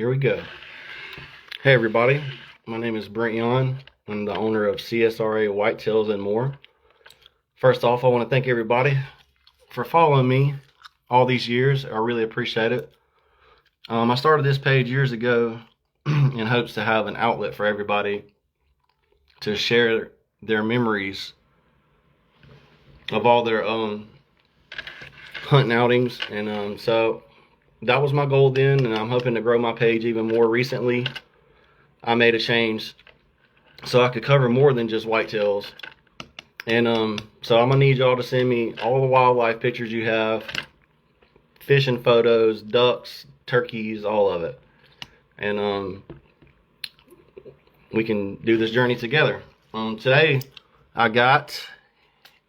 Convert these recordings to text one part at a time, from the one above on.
here we go. Hey everybody, my name is Brent Yon. I'm the owner of CSRA Whitetails and more. First off, I want to thank everybody for following me all these years. I really appreciate it. I started this page years ago in hopes to have an outlet for everybody to share their memories of all their hunting outings, and so that was my goal then, and I'm hoping to grow my page even more. Recently I made a change so I could cover more than just whitetails, and so I'm gonna need y'all to send me all the wildlife pictures you have, fishing photos, ducks, turkeys, all of it, and we can do this journey together. Today I got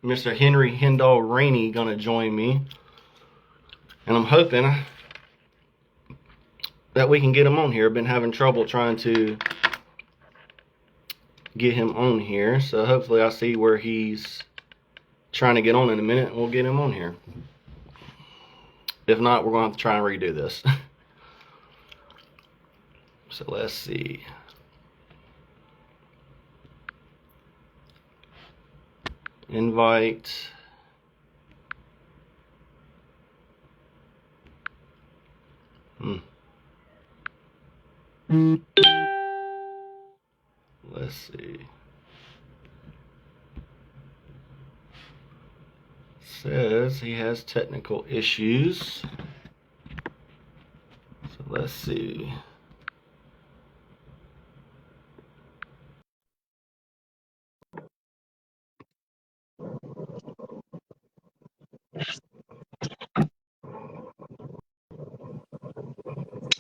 Mr. Henry Rainey gonna join me, and I'm hoping that we can get him on here. I've been having trouble trying to get him on here, so hopefully I'll see where he's trying to get on in a minute and we'll get him on here. If not, we're going to have to try and redo this. So let's see. Invite. Let's see. Says he has technical issues. So let's see.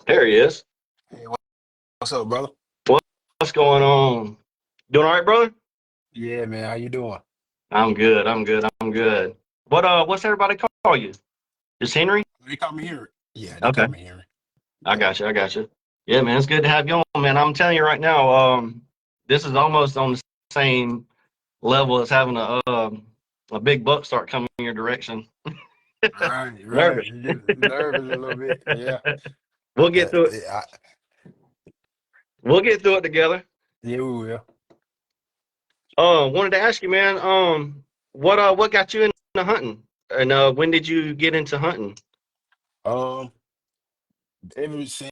There he is. Hey, what's up, brother? What's going on? Doing all right, brother? Yeah, man. How you doing? I'm good. What's everybody call you? Just Henry? They call me Henry. Yeah, they Okay. call me Henry. I got you. Yeah, man, it's good to have you on, man. I'm telling you right now, this is almost on the same level as having a big buck start coming in your direction. Right. Nervous. You get nervous a little bit. Yeah. We'll get through it. We'll get through it together. Yeah, we will. Wanted to ask you, man, what got you into hunting? And when did you get into hunting? Um, Ever since,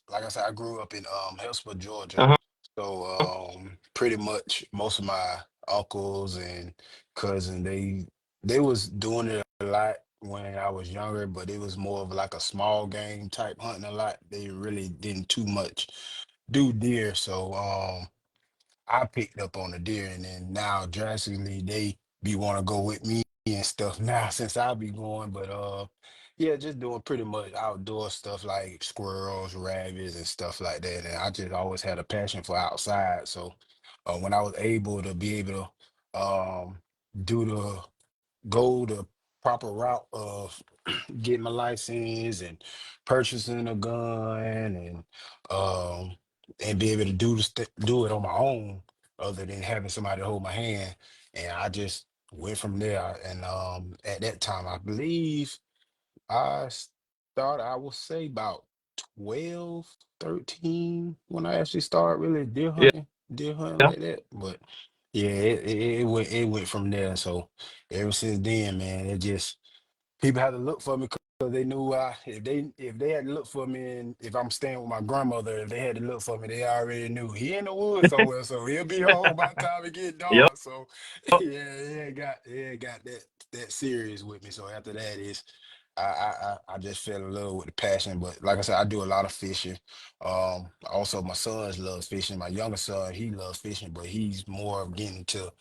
like I said, I grew up in Hillsborough, Georgia. Uh-huh. So pretty much most of my uncles and cousins, they was doing it a lot when I was younger, but it was more of like a small game type hunting a lot. They really didn't too much do deer. So I picked up on the deer, and then now drastically they be want to go with me and stuff now since I be going. But yeah, just doing pretty much outdoor stuff like squirrels, rabbits, and stuff like that. And I just always had a passion for outside. So when I was able to be able to do the go the proper route of getting my license and purchasing a gun um and be able to do it on my own other than having somebody hold my hand, and I just went from there. And at that time I believe I started, I would say about 12, 13 when I actually started really Yeah. deer hunting like that. But yeah, it went from there. So ever since then, man, it just people had to look for me because they knew if they had to look for me, and if I'm staying with my grandmother, if they had to look for me, they already knew he in the woods somewhere, so he'll be home by the time it get Yep. dark. So yeah, it got that serious with me. So after that is I just fell in love with the passion. But like I said, I do a lot of fishing. Also my sons love fishing. My younger son, he loves fishing, but he's more of getting into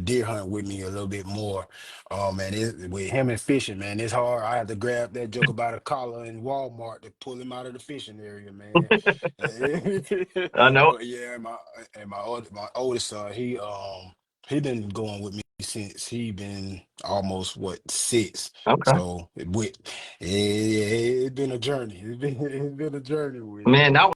deer hunt with me a little bit more. Man, with him and fishing, man, it's hard. I have to grab that joke about a collar in Walmart to pull him out of the fishing area, man. I know. But yeah, my oldest son, he been going with me since he been almost what 6. Okay. So it's been a journey. It's been a journey with it. Man, that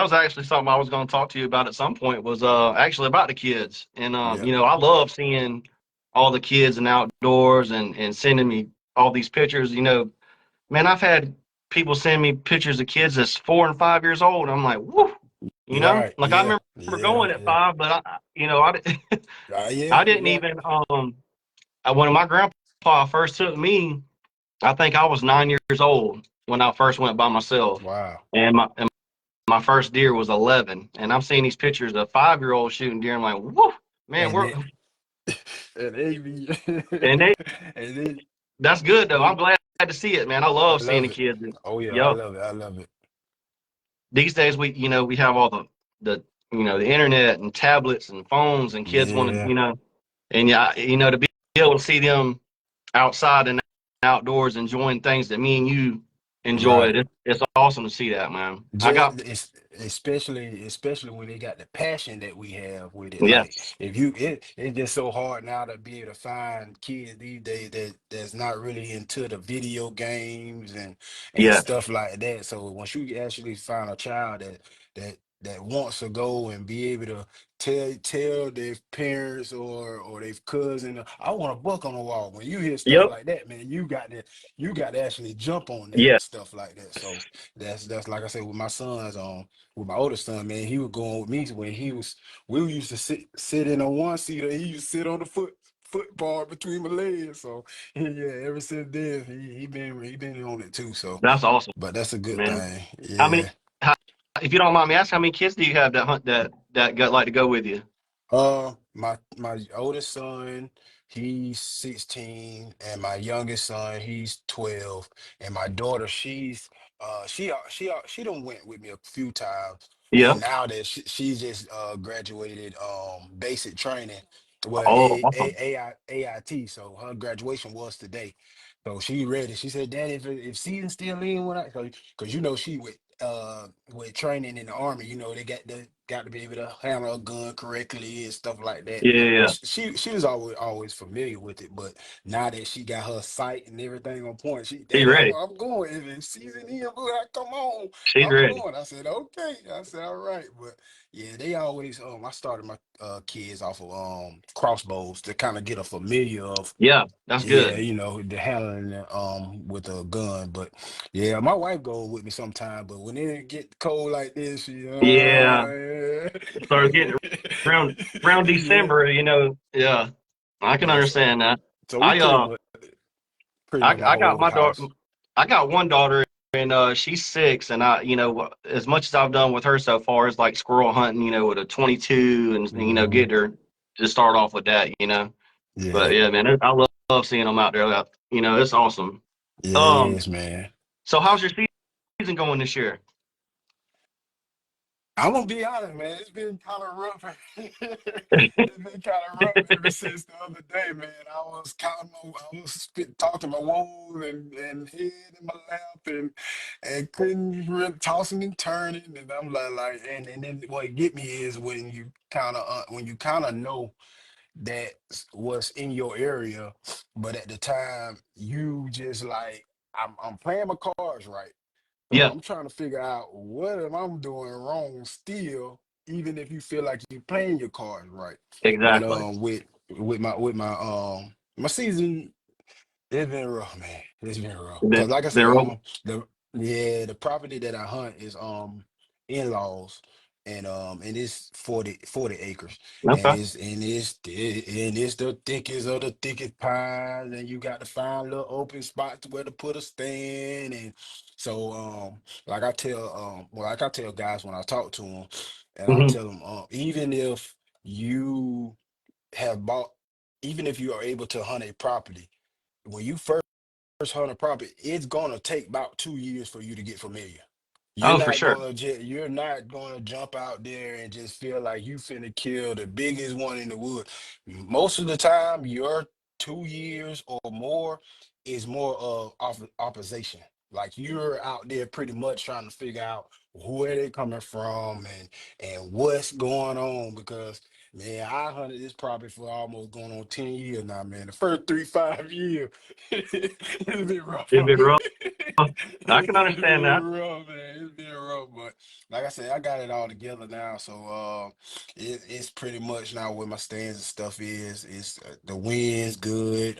was actually something I was going to talk to you about at some point, was actually about the kids. And Yeah. I love seeing all the kids and outdoors and sending me all these pictures. Man, I've had people send me pictures of kids that's 4 and 5 years old. I'm like, woo, Right. like I Yeah. remember Yeah. going at Yeah. 5, but I didn't, Yeah. I didn't Yeah. even, when my grandpa first took me, I think I was 9 years old when I first went by myself. Wow. And my first deer was 11. And I'm seeing these pictures of 5-year-olds shooting deer. I'm like, woo, man, And it and they be and they, and they, that's good though. I'm they glad to see it, man. I I love seeing the love it. kids. Oh yeah, I Yep. love it. I love it. These days we have all the the internet and tablets and phones, and kids want to Yeah. and yeah, to be able to see them outside and outdoors enjoying things that me and you Right. enjoyed. It's awesome to see that, man. I Just got it's especially when they got the passion that we have with it. Like yes, if you it's just so hard now to be able to find kids these days that's not really into the video games and yes, stuff like that. So once you actually find a child that wants to go and be able to tell their parents or their cousin, I want a book on the wall. When you hear stuff yep, like that, man, you got to actually jump on that yeah. and stuff like that. So that's like I said with my sons, with my oldest son, man, he was going with me when we used to sit in a one seater. He used to sit on the footbar between my legs. So yeah, ever since then he been on it too. So, That's awesome, but that's a good man. thing. How many? Yeah. How, if you don't mind me asking, how many kids do you have that hunt that got like to go with you? My oldest son, he's 16, and my youngest son, he's 12, and my daughter, she done went with me a few times, Yeah. and now that she just graduated basic training, well Oh, awesome. AIT, so her graduation was today, so she ready. She said, "Daddy, if season's still in when I," because she with training in the army, they got to be able to handle a gun correctly and stuff like that. Yeah, yeah, But yeah. she was always familiar with it. But now that she got her sight and everything on point, She's Daddy, I'm ready. I'm going. If season in, come on, She's I'm ready. going. I said, okay. I said, all right. But yeah, they always I started my kids off of crossbows to kind of get a familiar of, Yeah, that's yeah, good. the handling with a gun. But yeah, my wife goes with me sometime, but when it get cold like this, she Yeah, yeah. started getting around Yeah, December. Yeah, I can yeah. So understand that. so we I pretty much my I got whole my daughter. house. I got one daughter, and she's 6, and as much as I've done with her so far is like squirrel hunting, with a 22, and Hmm. get her to start off with that. But Yeah, yeah, man, I love seeing them out there. It's awesome. yeah, it Um, is, man. so how's your season going this year? I'm gonna be honest, man. It's been kind of rough. It's been kind of rough ever since the other day, man. I was talking my woes and head in my lap and couldn't really tossing and turning, and I'm and then what get me is when you kind of know that's what's in your area, but at the time you just like I'm playing my cards right. So Yeah, I'm trying to figure out what am I doing wrong still, even if you feel like you're playing your cards right. But exactly. my season, it's been rough, man. It's been rough. They're, Cause like I said, they're over. the property that I hunt is in-laws and it's 40 acres. And Okay. it's the thickest of the thickest pines, and you got to find little open spots where to put a stand. And so like I tell guys when I talk to them, and I Hmm. tell them you have bought even if you are able to hunt a property, when you first hunt a property, it's gonna take about 2 years for you to get familiar. Oh, for sure. You're not gonna jump out there and just feel like you finna kill the biggest one in the wood. Most of the time, your 2 years or more is more of opposition. Like you're out there pretty much trying to figure out where they're coming from and what's going on because Man, I hunted this property for almost going on 10 years now, man. The first 3, 5 years, it's been rough It's on been me. rough. I can It's understand been that. rough, man. It's been rough, but like I said, I got it all together now. So it's pretty much now where my stands and stuff is. It's the wind's good.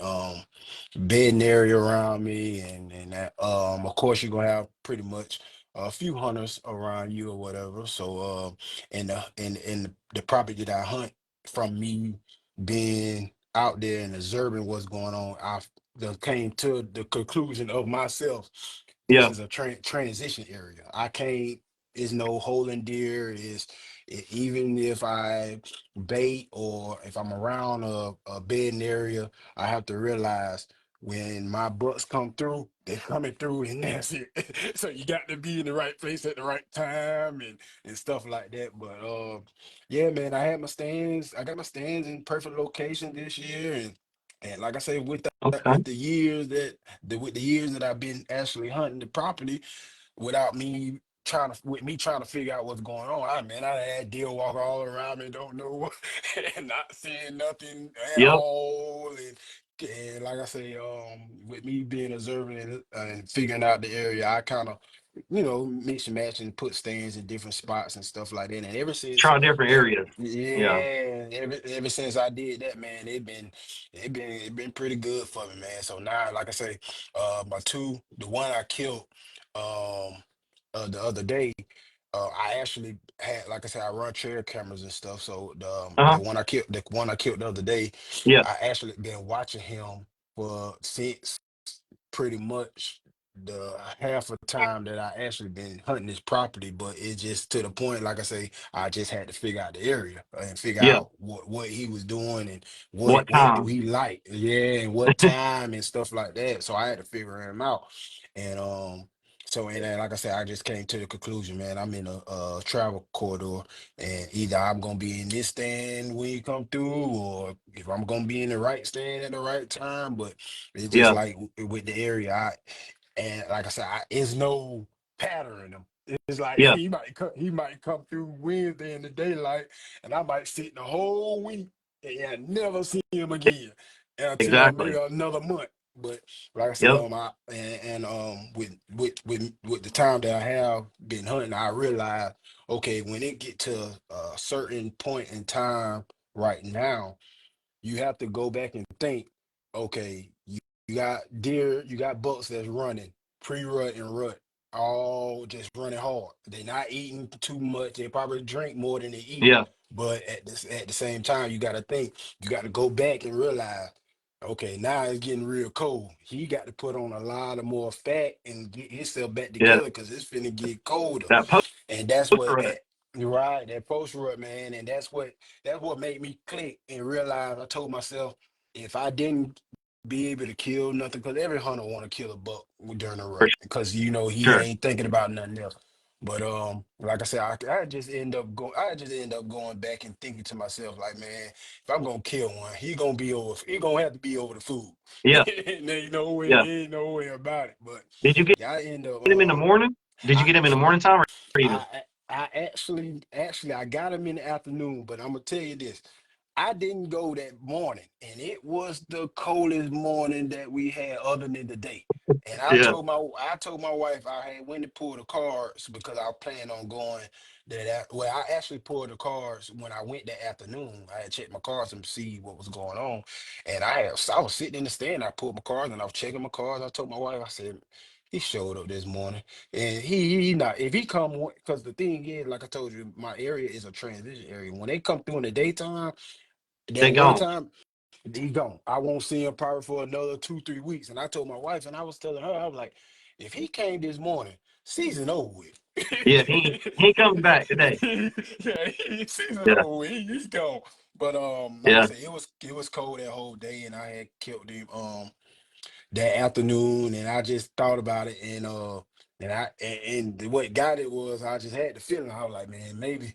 Bedding area around me, and that of course you're gonna have pretty much a few hunters around you or whatever. So and the property that I hunt from me being out there and observing what's going on, I came to the conclusion of myself. This Yeah. is a transition area. I can't. Is no holding deer. Even if I bait or if I'm around a bedding area, I have to realize when my bucks come through, they're coming through, and that's it. So you got to be in the right place at the right time and stuff like that. But yeah, man, I had my stands. I got my stands in perfect location this year, and like I say, Okay. with the years with the years that I've been actually hunting the property without me trying to figure out what's going on. I had deer walk all around me, don't know what, and not seeing nothing at Yep. all. And like I say, with me being observing and figuring out the area, I kind of, mix and match and put stands in different spots and stuff like that. And ever since Try different that, areas. Yeah. yeah, ever since I did that, man, it been pretty good for me, man. So now, like I say, the one I killed, um, the other day, I actually had, like I said, I run trail cameras and stuff. So Uh-huh. the one I killed the other day, Yeah. I actually been watching him for since pretty much the half of the time that I actually been hunting this property, but it's just to the point, like I say, I just had to figure out the area and figure Yeah. out what he was doing and what What what do time? he like, yeah, and what time and stuff like that. So I had to figure him out, and and then, like I said, I just came to the conclusion, man. I'm in a travel corridor, and either I'm gonna be in this stand when you come through, or if I'm gonna be in the right stand at the right time. But it's just Yeah. like with the area, and like I said, it's no pattern in them. It's like Yeah. he might come through Wednesday in the daylight, and I might sit the whole week and never see him again until maybe Exactly. another month. But like I say, Yep. with the time that I have been hunting, I realize, okay, when it get to a certain point in time right now, you have to go back and think, okay, you got deer, you got bucks that's running pre-rut and rut, all just running hard. They're not eating too much. They probably drink more than they eat. Yeah. But at the same time, you got to think, you got to go back and realize, okay, now it's getting real cold. He got to put on a lot of more fat and get himself back Yeah. together because it's finna get colder. That And that's post what rut. that you're right, that post rut, man. And that's what made me click and realize. I told myself, if I didn't be able to kill nothing, because every hunter want to kill a buck during the For rut, because he sure. ain't thinking about nothing else. But like I said, I just end up going back and thinking to myself, like, man, if I'm gonna kill one, he gonna have to be over the food. Yeah. Yeah. Ain't no way about it. But Did you get yeah, I end up him in the morning? Did you I get him in the morning time or evening? I actually I got him in the afternoon, but I'm gonna tell you this. I didn't go that morning, and it was the coldest morning that we had other than the day. And Yeah. I told my wife I had went to pull the cards because I planned on going well, I actually pulled the cards when I went that afternoon. I had checked my cards and see what was going on. And I was sitting in the stand, I pulled my cards and I was checking my cards. I told my wife, I said, he showed up this morning. And he not if he come because the thing is, like I told you, my area is a transition area. When they come through in the daytime, They that one gone. time, he gone. I won't see him probably for another 2, 3 weeks. And I told my wife, and I was telling her, I was like, if he came this morning, season over with. Yeah. He comes back today. Yeah, season Yeah. over with. He's gone. But like I Yeah. said, it was cold that whole day, and I had killed him. That afternoon, and I just thought about it, and what got it was I just had the feeling. I was like, man, maybe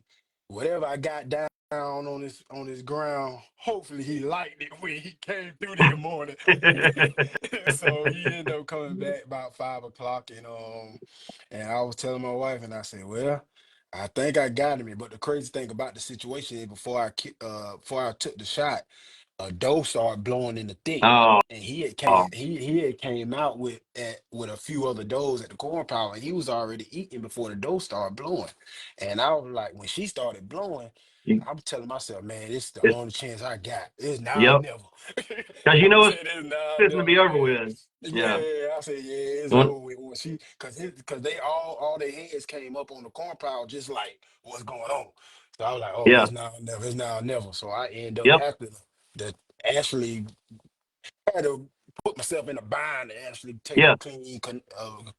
whatever I got down on this ground, hopefully he liked it when he came through that morning. So he ended up coming back about 5 o'clock, and I was telling my wife, and I said, well, I think I got him. But the crazy thing about the situation is before I took the shot, a doe started blowing in the thick. Oh, And oh, he had came out with a few other does at the corn pile, and he was already eating before the doe started blowing. And I was like, when she started blowing, you, I was telling myself, man, this is the it, only chance I got. It's now or yep. never. Because I you know it's said it's now or fixing to be never, over man. with. Yeah. Yeah, I said, yeah, it's When, over with. When she, cause they all their heads came up on the corn pile, just like what's going on. So I was like, oh, yeah. it's now or never, it's now or never. So I end up Yep. having to actually had to put myself in a bind to actually take a Yeah.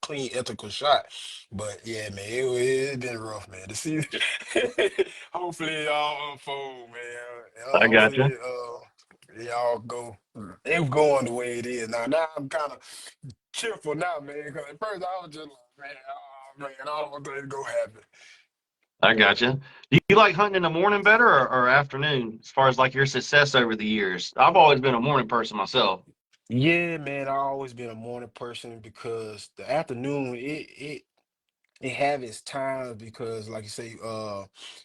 clean ethical shot. But yeah, man, it's been rough, man. To see, hopefully it all unfold, man. I gotcha. Hopefully, it all go. It's going the way it is now. Now I'm kind of cheerful now, man. Because at first I was just like, man, oh man, I don't want that to go happen. I gotcha. Do you like hunting in the morning better or afternoon as far as like your success over the years? I've always been a morning person myself. Yeah, man, I always been a morning person because the afternoon it have its times because like you say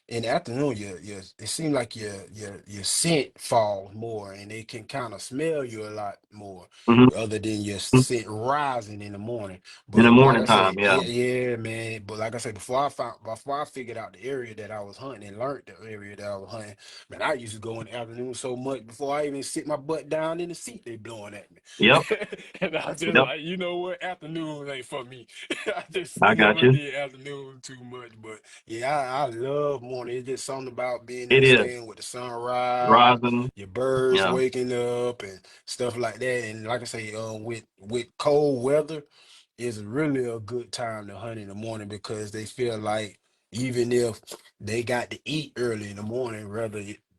in the afternoon it seems like your scent falls more and they can kind of smell you a lot more Hmm. other than your scent rising in the morning. In the But like morning I time, say, yeah. yeah, man, but like I said, before I figured out the area that I was hunting and learned the area that I was hunting, man, I used to go in the afternoon so much before I even sit my butt down in the seat they blowing at me. Yep. And I was just Yep. like, you know what, afternoon ain't for me. I just I got never you. did afternoon too much, but yeah, I love morning. It's just something about being in It the is. stand with the sunrise, Rising. your birds Yeah. waking up and stuff like that. And like I say, with cold weather, it's really a good time to hunt in the morning because they feel like even if they got to eat early in the morning,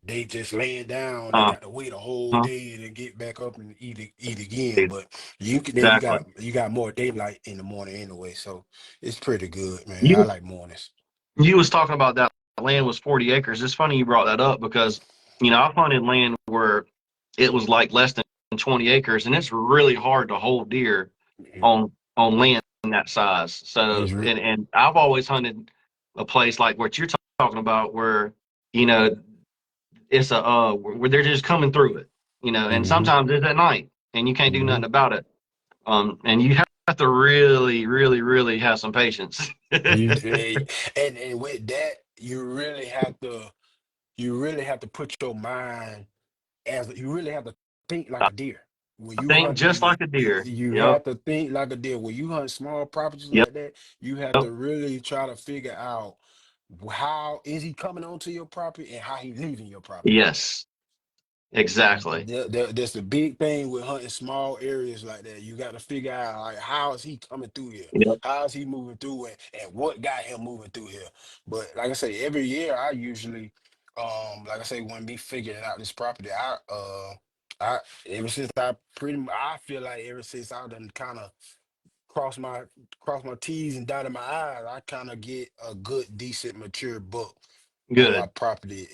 they just laying down, they Uh, got to wait a whole huh. day to get back up and eat again. But you Exactly. got more daylight in the morning anyway, so it's pretty good, man. I You like mornings. you was talking about that land was 40 acres. It's funny you brought that up because I've hunted land where it was like less than 20 acres, and it's really hard to hold deer Mhm. on land that size. So, It's re- and I've always hunted a place like what you're talking about, where you know it's a where they're just coming through it, and mhm, sometimes it's at night, and you can't do mhm. nothing about it. And you have to really, really, really have some patience. You and with that, you really have to put your mind you really have to think like a deer. When I you think hunting, just like a deer. you Yep. have to think like a deer. When you hunt small properties Yep. like that, you have to really try to figure out how is he coming onto your property and how he leaving your property. Yes. Exactly. That's the big thing with hunting small areas like that. You got to figure out like how is he coming through here? Yep. How is he moving through and what got him moving through here? But like I say, every year I usually like I say, when me figuring out this property, I ever since I feel like ever since I done kind of cross my cross my T's and dotted my I's, I kind of get a good, decent, mature book on my Good. property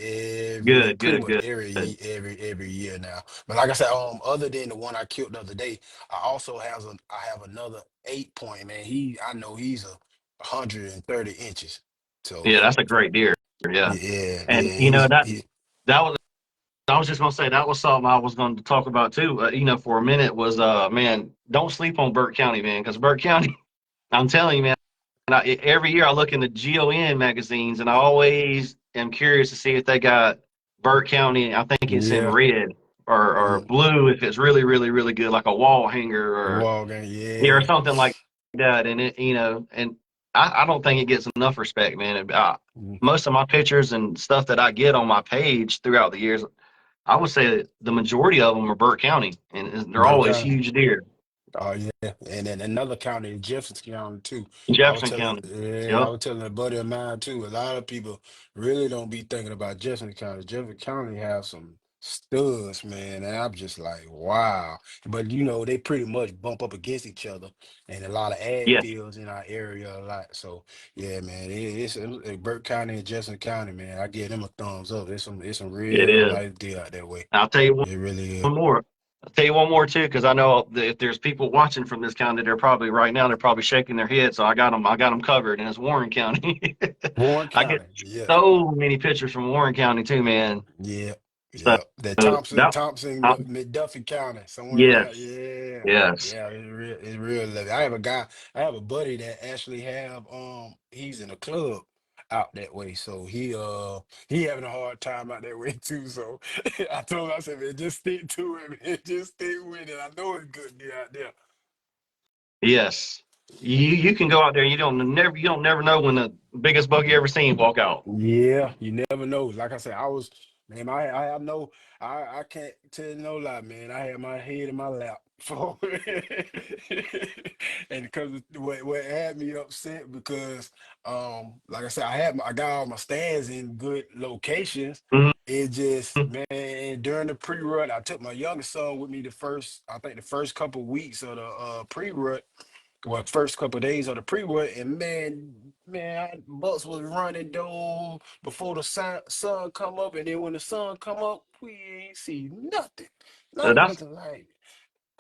Good. pretty Good. much Good. every year now. But like I said, other than the one I killed the other day, I have another 8 point, man. I know he's 130 inches. So Yeah, that's a great deer. Yeah. yeah, And yeah, that was I was just gonna say that was something I was going to talk about too. For a minute was man, don't sleep on Burke County, man, because Burke County, I'm telling you, man. And every year I look in the GON magazines, and I always am curious to see if they got Burke County. I think it's in yeah, red or mm, blue if it's really, really, really good, like a wall hanger a or wall game, or yeah. something like that. And and I don't think it gets enough respect, man. Mm, Most of my pictures and stuff that I get on my page throughout the years, I would say that the majority of them are Burke County, and they're Burke always County. huge deer. Oh yeah, and then another county, Jefferson County too. Jefferson County. I Yep. was telling a buddy of mine too. A lot of people really don't be thinking about Jefferson County. Jefferson County have some studs, man, and I'm just like, wow. But they pretty much bump up against each other, and a lot of ag Yeah, fields in our area a lot. So yeah, man, Burke County and Jefferson County, man. I give them a thumbs up. It's some it real is. nice deal out that way. I'll tell you It really is. one more. I'll tell you one more too, because I know that if there's people watching from this county, they're probably right now they're probably shaking their head. So I got them covered, and it's Warren County. Warren I get County, yeah, so many pictures from Warren County too, man. yeah, So yeah. That Thompson, that, Thompson, uh, McDuffie County, somewhere around. yes, Yeah, yes, yeah. It's real. I have a guy. I have a buddy that actually have. He's in a club out that way, so he having a hard time out that way too. So I told him, I said, man, just stick to it, man. Just stick with it. I know it's good to out there. yes. You can go out there. You don't never know when the biggest buck you ever seen walk out. Yeah, you never know. Like I said, I was, man, I have no, I can't tell you no lie, man. I had my head in my lap for and because what had me upset because like I said, I got all my stands in good locations. Mhm. It just, man, during the pre-rut, I took my youngest son with me I think the first couple weeks of the pre-rut, well, first couple of days of the pre-rut, and Bucks was running though before the sun come up, and then when the sun come up, we ain't see nothing. And I'm That's looking like,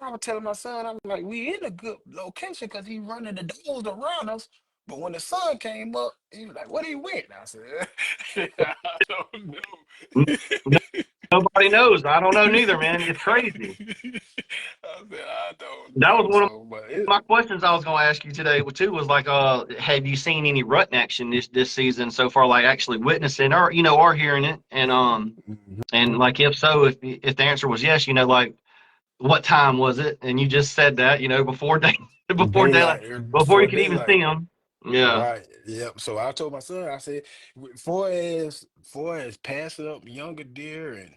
I was telling my son, I'm like, we in a good location because he running the doors around us. But when the sun came up, he was like, what he went? I said, I don't know. nobody knows. I don't know neither, man. It's crazy. I said, I don't That was know. one of So, but it, my questions I was going to ask you today too was like, have you seen any rut in action this season so far? Like actually witnessing or or hearing it, and Mhm. like if so, if the answer was yes, like what time was it? And you just said that, before day before daylight, Daylight before you before could even see daylight. them. Yeah, Right. Yep. So I told my son, I said, for as passing up younger deer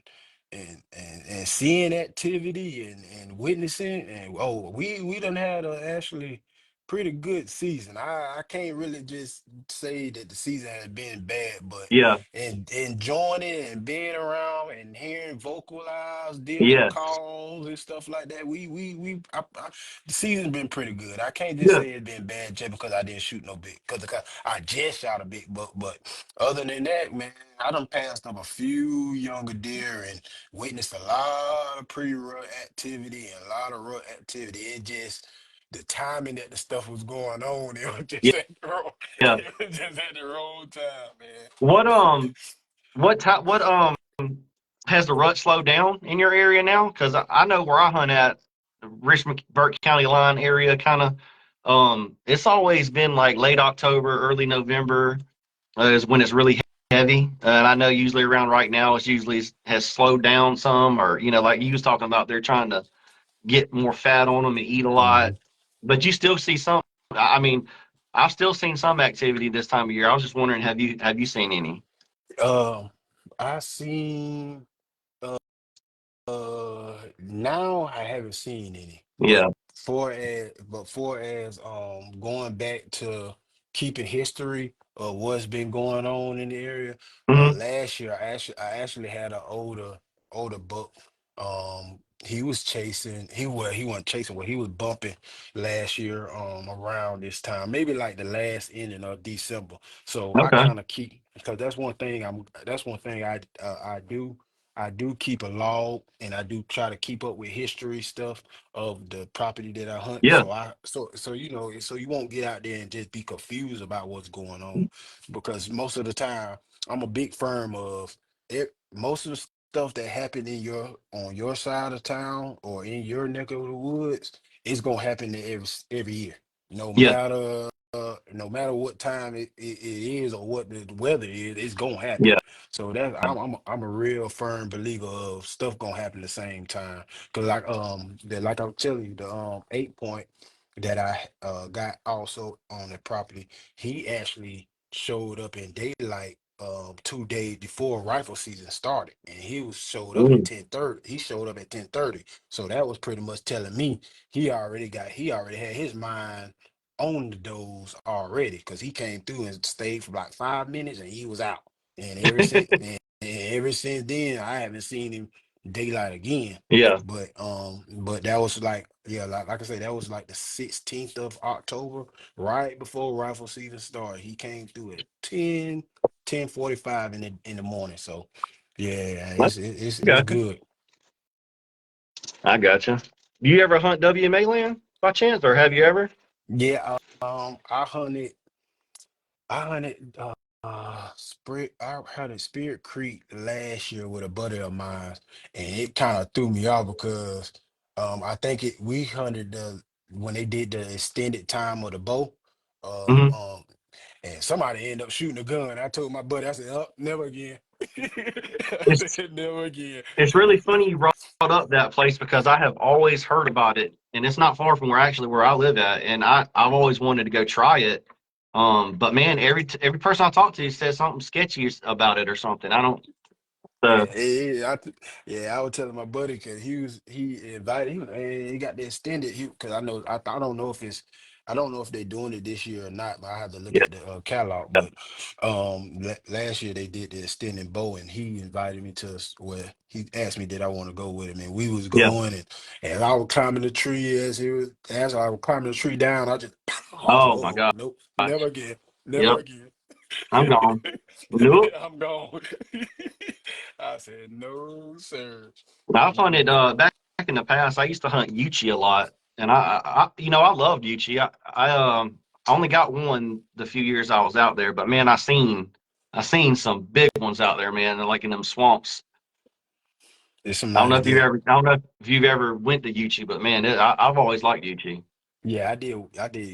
and seeing activity and witnessing and we done had a actually pretty good season. I can't really just say that the season has been bad, but yeah, and enjoying it and being around and hearing vocalized deer yes, calls and stuff like that. The season's been pretty good. I can't just yeah, say it's been bad just because I didn't shoot no big, because I just shot a big buck. But other than that, man, I done passed up a few younger deer and witnessed a lot of pre-rut activity and a lot of rut activity. It just the timing that the stuff was going on, it was yeah, just at the wrong, yeah. it was just at the wrong time, What man. what has the rut slowed down in your area now? Because I know where I hunt at, Richmond Burke County line area, kind of. It's always been like late October, early November is when it's really heavy. And I know usually around right now it's usually has slowed down some, or like you was talking about, they're trying to get more fat on them and eat a lot. Mhm. But you still see some. I mean, I've still seen some activity this time of year. I was just wondering, have you seen any? Um, I seen now I haven't seen any, Yeah. for as going back to keeping history of what's been going on in the area. Hmm. Last year I actually had an older buck. He was chasing. He wasn't chasing. Well, he was bumping last year. Around this time, maybe like the last ending of December. So I Okay. kind of keep because that's one thing That's one thing I do. I do keep a log and I do try to keep up with history stuff of the property that I hunt. Yeah. So you won't get out there and just be confused about what's going on. Because most of the time I'm a big firm of it. Most of the stuff that happened on your side of town or in your neck of the woods is gonna happen every year. No Yeah. matter no matter what time it is or what the weather is, it's gonna happen. Yeah. So I'm a real firm believer of stuff gonna happen the same time. Cause like I'm telling you, the 8 point that I got also on the property, he actually showed up in daylight 2 days before rifle season started. And showed up at Mm. 10:30. He showed up at 10:30. So that was pretty much telling me he already had his mind on the does already because he came through and stayed for like 5 minutes and he was out. And ever since then, I haven't seen him daylight again. Yeah. But that was like, yeah, like I say, that was like the 16th of October, right before rifle season started. He came through at 10:45 in the morning. So yeah, it's Gotcha. good. I gotcha. Do you ever hunt WMA land by chance, or have you ever? Yeah, I hunted Spirit Creek last year with a buddy of mine, and it kind of threw me off because I think it we hunted the when they did the extended time of the bow. Um, Hmm. um, and somebody ended up shooting a gun. I told my buddy, I said, "Oh, never again." I It's said, "Never again." it's really funny you brought up that place because I have always heard about it, and it's not far from where I live at, and I've always wanted to go try it. But man, every person I talk to says something sketchy about it or something. I don't. Yeah, So yeah, I was telling my buddy because he invited he got the extended because I don't know if it's I don't know if they're doing it this year or not, but I have to look yeah, at the catalog. But last year they did the extended bow, and he invited me to where he asked me did I want to go with him, and we was yeah. going, and I was climbing the tree as I was climbing the tree down, I just I said, Oh my oh gosh. nope, never again, never Yep. again. I'm gone. Nope. I'm gone. I said, no, sir. I've hunted Mm-mm. back in the past. I used to hunt Uchi a lot, and I loved Uchi. I only got one the few years I was out there, but man, I seen some big ones out there, man, like in them swamps. It's some I don't know nice if you've deal. ever I don't know if you've ever went to Uchi, but man, I've always liked Uchi. Yeah, I did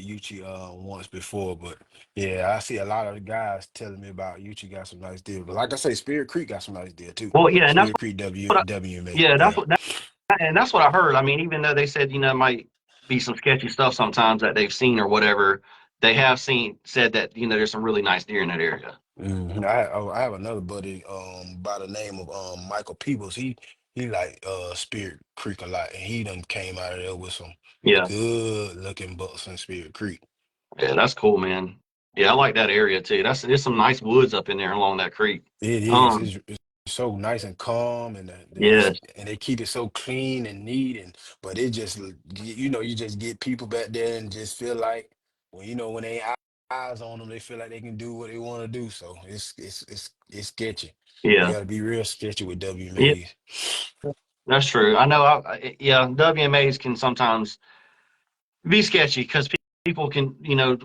Uchi once before, but yeah, I see a lot of the guys telling me about Uchi got some nice deal. But like I say, Spirit Creek got some nice deal too. Well, yeah, and that's Spirit Creek what I, WMA. yeah, Yeah. that's what I heard. I mean, even though they said it might be some sketchy stuff sometimes that they've seen or whatever, they have said that there's some really nice deer in that area. I have another buddy by the name of Michael Peebles. He like Spirit Creek a lot, and he done came out of there with some Yeah, good looking bucks in Spirit Creek. yeah, that's cool, man. Yeah, I like that area too. There's some nice woods up in there along that creek. It is. Um, It's so nice and calm, and yes, and they keep it so clean and neat. And but it just you just get people back there and just feel like when they eyes on them, they feel like they can do what they want to do. So it's sketchy. You yeah, got to be real sketchy with yeah, WMAs. that's true. I know. Yeah, WMAs can sometimes be sketchy because people can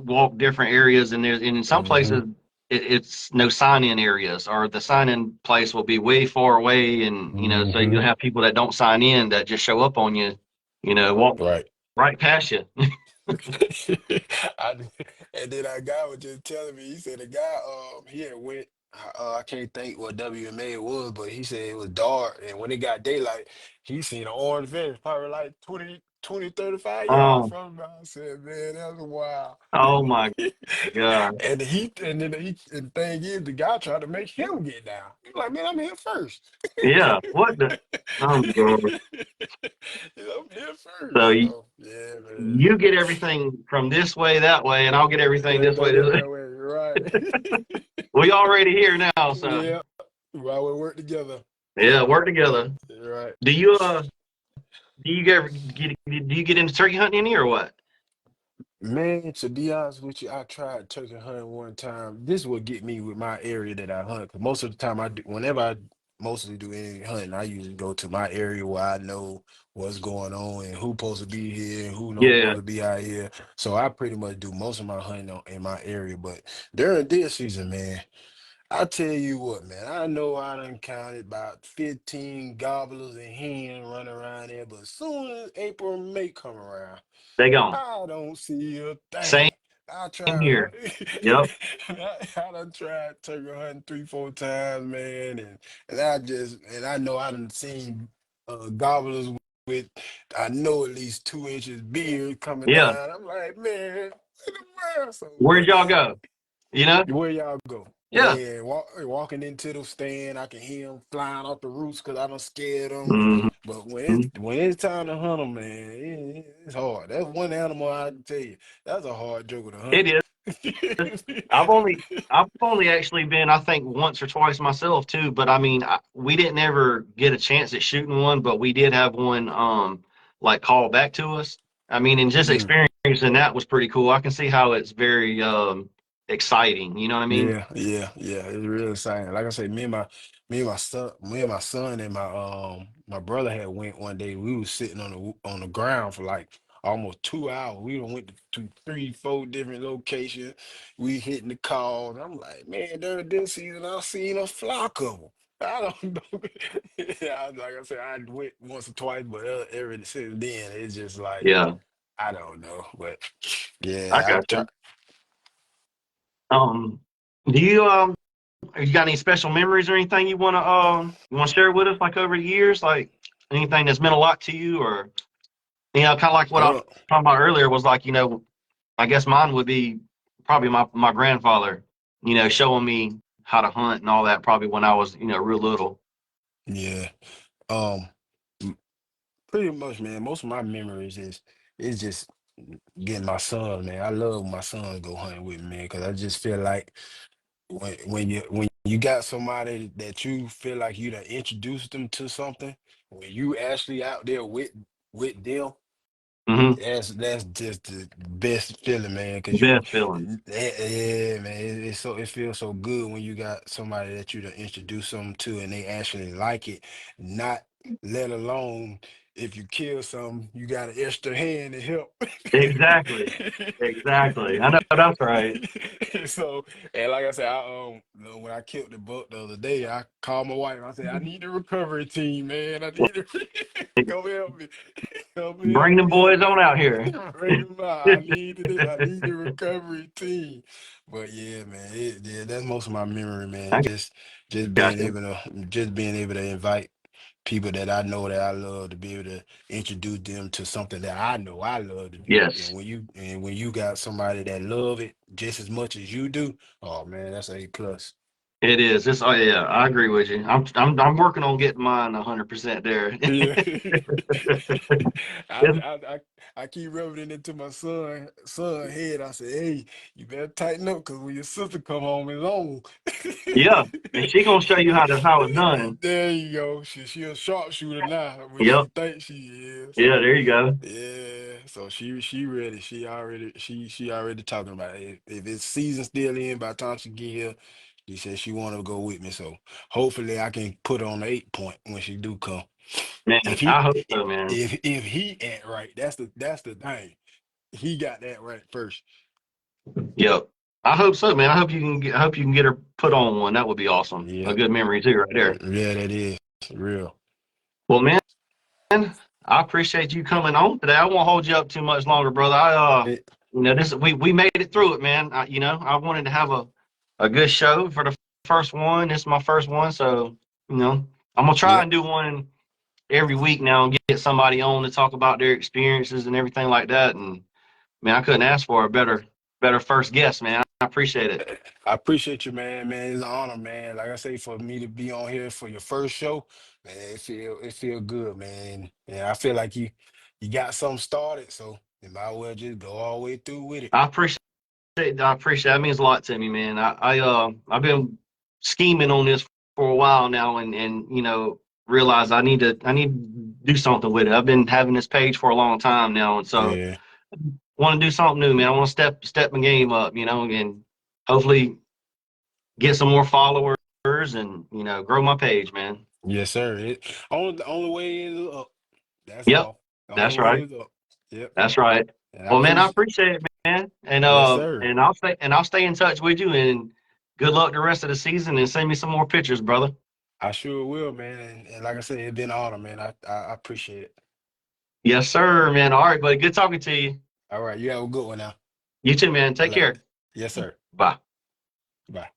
walk different areas, and in some Hmm. places it's no sign-in areas, or the sign-in place will be way far away, and so you'll Hmm. have people that don't sign in that just show up on you, walk Right. right past you. I, and then that guy was just telling me, he said the guy he had went I can't think what WMA it was, but he said it was dark, and when it got daylight, he seen an orange vest probably like 20, 30, 35 yards um, from him. I said, man, that's wild. oh my god, And then and the thing is, the guy tried to make him get down. He's like, man, I'm here first. yeah, what the, oh my god. I'm here So first. So yeah, man. you get everything from this way that way, and I'll get everything Yeah, this way this way. that way, right? We already here now, so Yeah, while we work together. yeah, work together. Right. Do you do you get into turkey hunting any or what? Man, to be honest with you, I tried turkey hunting one time. This will get me with my area that I hunt. 'Cause most of the time, whenever I mostly do any hunting, I usually go to my area where I know what's going on and who supposed to be here and who don't Yeah, supposed to be out here. So I pretty much do most of my hunting in my area. But during deer season, man, I tell you what, man, I know I done counted about 15 gobblers and hens running around there, but as soon as April and May come around, they gone. I don't see a Same thing. I here. try. Yep. I done tried turkey hunting 3, 4 times, man, and I know I done seen gobblers with I know at least 2 inches beard coming Yeah. down. I'm like, man, what in the world? So, Where'd but y'all go? You know? where y'all go? Yeah. Man, walking into the stand, I can hear them flying off the roofs because I done scared them. Hmm. But when it's time to hunt them, man, it's hard. That's one animal I can tell you. That's a hard joker to hunt. It is. I've only actually been, I think, once or twice myself too. But I mean, we didn't ever get a chance at shooting one, but we did have one like called back to us. I mean, and just Mm, experiencing that was pretty cool. I can see how it's very exciting. You know what I mean? yeah, yeah, yeah. It's real exciting. Like I say, me and my son and my brother had went one day. We was sitting on the ground for like almost 2 hours. We done went to 3, 4 different locations. We hitting the calls. I'm like, man, during this season, I've seen a flock of them. I don't know. Yeah, like I said, I went once or twice, but ever since then, it's just like Yeah, I don't know. But I yeah, I got try. you. Um, do you got any special memories or anything you want to share with us, like over the years, like anything that's meant a lot to you, or kind of like what I was Uh, talking about earlier was like, I guess mine would be probably my grandfather, showing me how to hunt and all that, probably when I was, real little. yeah. Um, Pretty much, man. Most of my memories is just getting my son, man. I love when my sons go hunting with me, man, because I just feel like when you got somebody that you feel like you done introduced them to something, when you actually out there with them, Mm-hmm. that's just the best feeling, man. Cause Best feeling. yeah, man. It feels so good when you got somebody that you to introduce them to and they actually like it. Not let alone if you kill something, you got an extra hand to help. Exactly. Exactly. I know that's right. So, and like I said, when I killed the buck the other day, I called my wife. I said, I need the recovery team, man. I need to come help me. Come Bring help them me. boys on out here. Bring them out. I need the recovery team. But yeah, man, yeah, that's most of my memory, man. I Just got being you. able to invite people that I know that I love to be able to introduce them to something that I know I love to do. And Yes, when you got somebody that love it just as much as you do, oh man, that's A plus. it is. Oh yeah, I agree with you. I'm working on getting mine 100% there. Yeah. I, It's- I I I keep rubbing it into my son head. I say, hey, you better tighten up because when your sister come home, it's on. yeah, and she gonna show you how it's done. There you go. She a sharpshooter now, when Yep. she thinks she is. Yeah, So there you go. yeah, so she ready. She already talking about it. If it's season still in by the time she get here, she said she want to go with me. So hopefully I can put on the 8 point when she do come. Man, If I he hope so, man. if he ain't right, that's the thing. He got that right first. Yep. I hope so, man. I hope you can get her put on one. That would be awesome. A Yep. good memory too, right there. Yeah, that is real. Well, man, I appreciate you coming on today. I won't hold you up too much longer, brother. It, This we made it through it, man. I wanted to have a good show for the first one. This is my first one, so I'm gonna try yep. and do one every week now and get somebody on to talk about their experiences and everything like that. And man, I couldn't ask for a better first guest, man. I appreciate it. I appreciate you, man. Man, it's an honor, man. Like I say, for me to be on here for your first show, man, it feel good, man. And I feel like you got something started, so you might as well just go all the way through with it. I appreciate I appreciate that. It means a lot to me, man. I've been scheming on this for a while now, and realize I need to do something with it. I've been having this page for a long time now, and so Yeah. want to do something new, man. I want to step my game up, and hopefully get some more followers and grow my page, man. Yes, sir. The only way is up. That's Yep, all. The only that's way right. is up. Yep. That's right. And I Well, man, I appreciate. appreciate it, man, and Yes, sir. I'll stay in touch with you, and good luck the rest of the season, and send me some more pictures, brother. I sure will, man. And like I said, it's been an honor, man. I appreciate it. Yes, sir, man. All right, buddy. Good talking to you. All right. You have a good one now. You too, man. All Take right. care. Yes, sir. Bye. Bye.